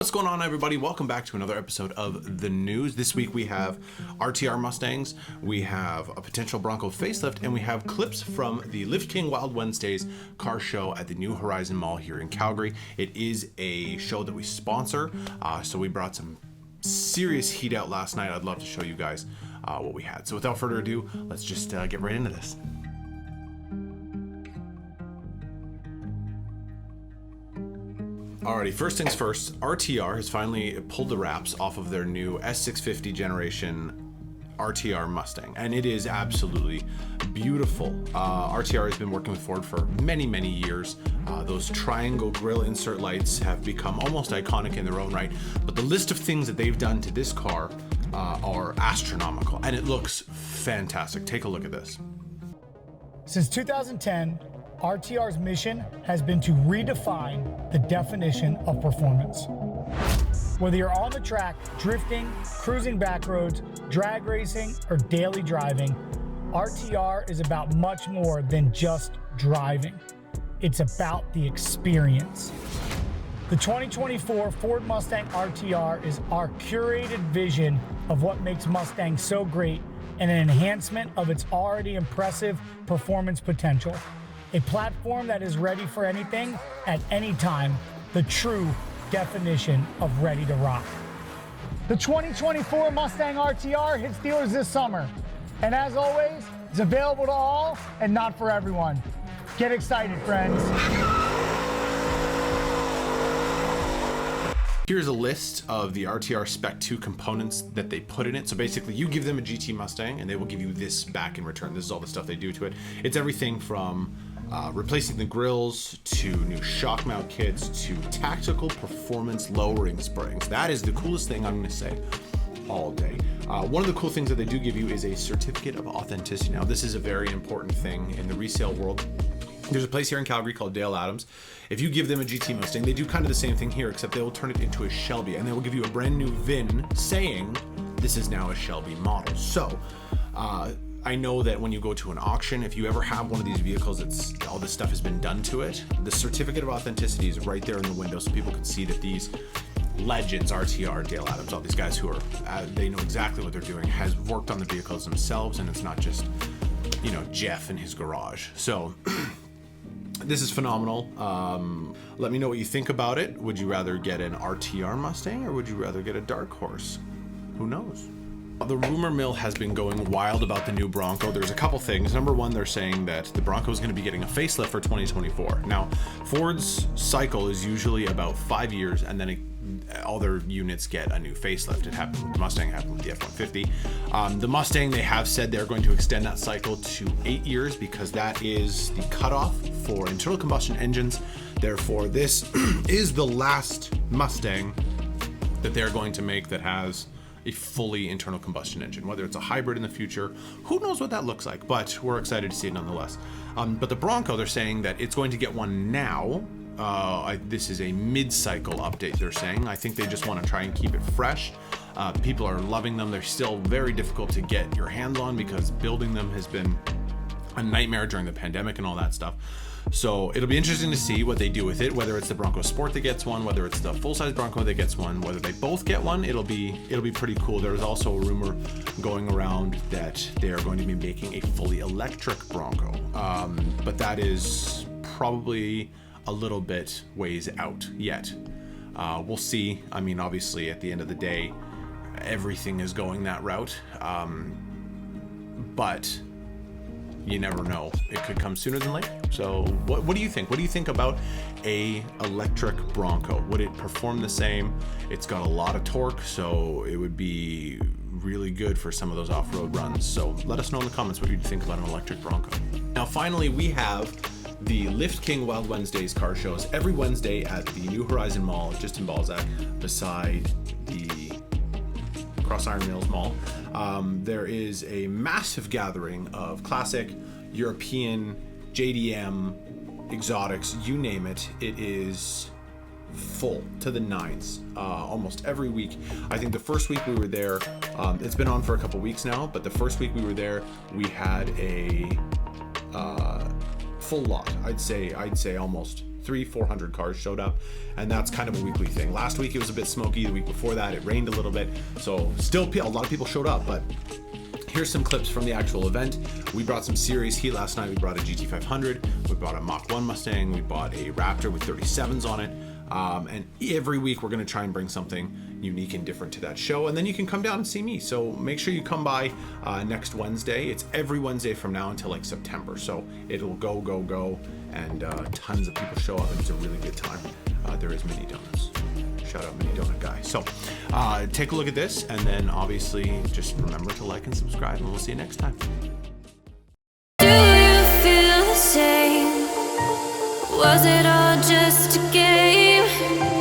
What's going on, everybody? Welcome back to another episode of the news. This week we have RTR Mustangs, we have a potential Bronco facelift, and we have clips from the Lift King Wild Wednesdays car show at the New Horizon Mall here in Calgary. It is a show that we sponsor, so we brought some serious heat out last night. I'd love to show you guys what we had. So without further ado, let's just get right into this. Alrighty, first things first, RTR has finally pulled the wraps off of their new S650 generation RTR Mustang, and it is absolutely beautiful. RTR has been working with Ford for many years. Those triangle grille insert lights have become almost iconic in their own right, but the list of things that they've done to this car are astronomical, and it looks fantastic. Take a look at this. Since 2010, RTR's mission has been to redefine the definition of performance. Whether you're on the track, drifting, cruising back roads, drag racing, or daily driving, RTR is about much more than just driving. It's about the experience. The 2024 Ford Mustang RTR is our curated vision of what makes Mustang so great and an enhancement of its already impressive performance potential. A platform that is ready for anything at any time, the true definition of ready to rock. The 2024 Mustang RTR hits dealers this summer, and as always, it's available to all and not for everyone. Get excited, friends. Here's a list of the RTR Spec 2 components that they put in it. So basically you give them a GT Mustang and they will give you this back in return. This is all the stuff they do to it. It's everything from replacing the grills to new shock mount kits to tactical performance lowering springs. That is the coolest thing I'm gonna say all day. One of the cool things that they do give you is a certificate of authenticity. Now this is a very important thing in the resale world. There's a place here in Calgary called Dale Adams. If you give them a GT Mustang, they do kind of the same thing here, except they will turn it into a Shelby, and they will give you a brand new VIN saying this is now a Shelby model. So I know that when you go to an auction, if you ever have one of these vehicles that's all this stuff has been done to it, the certificate of authenticity is right there in the window so people can see that these legends, RTR, Dale Adams, all these guys who are, they know exactly what they're doing, has worked on the vehicles themselves, and it's not just, you know, Jeff in his garage. So this is phenomenal. Let me know what you think about it. Would you rather get an RTR Mustang or would you rather get a dark horse? Who knows? The rumor mill has been going wild about the new Bronco. There's a couple things. Number one, they're saying that the Bronco is going to be getting a facelift for 2024. Now, Ford's cycle is usually about 5 years, and then all their units get a new facelift. It happened with the Mustang, it happened with the F-150. The Mustang, they have said they're going to extend that cycle to 8 years because that is the cutoff for internal combustion engines. Therefore, this is the last Mustang that they're going to make that has a fully internal combustion engine. Whether it's a hybrid in the future, who knows what that looks like, but we're excited to see it nonetheless. But the Bronco, they're saying that it's going to get one now. This is a mid-cycle update, they're saying. I think they just want to try and keep it fresh. People are loving them. They're still very difficult to get your hands on because building them has been a nightmare during the pandemic and all that stuff. So it'll be interesting to see what they do with it, whether it's the Bronco Sport that gets one, whether it's the full-size Bronco that gets one, whether they both get one. It'll be pretty cool. There was also a rumor going around that they are going to be making a fully electric Bronco, but that is probably a little bit ways out yet. We'll see. I mean, obviously at the end of the day, everything is going that route, but you never know. It could come sooner than later. So what do you think? What do you think about a electric Bronco? Would it perform the same? It's got a lot of torque, so it would be really good for some of those off-road runs. So let us know in the comments what you think about an electric Bronco. Now finally, we have the Lift King Wild Wednesdays car shows every Wednesday at the New Horizon Mall, just in Balzac, beside the Cross Iron Mills Mall. There is a massive gathering of classic, European, JDM, exotics, you name it. It is full to the nines almost every week. I think the first week we were there, it's been on for a couple weeks now, but the first week we were there, we had a full lot. I'd say almost 400 cars showed up, and that's kind of a weekly thing. Last week it was a bit smoky. The week before that it rained a little bit, so still a lot of people showed up. But here's some clips from the actual event. We brought some serious heat last night. We brought a GT500, we brought a Mach 1 Mustang, we bought a Raptor with 37s on it. And every week we're going to try and bring something unique and different to that show, and then you can come down and see me. So make sure you come by next Wednesday. It's every Wednesday from now until like September, so it'll go, and tons of people show up, and it's a really good time. There is mini donuts. Shout out Mini Donut Guy. So take a look at this, and then obviously just remember to like and subscribe, and we'll see you next time. Do you feel the same? Was it all just a game?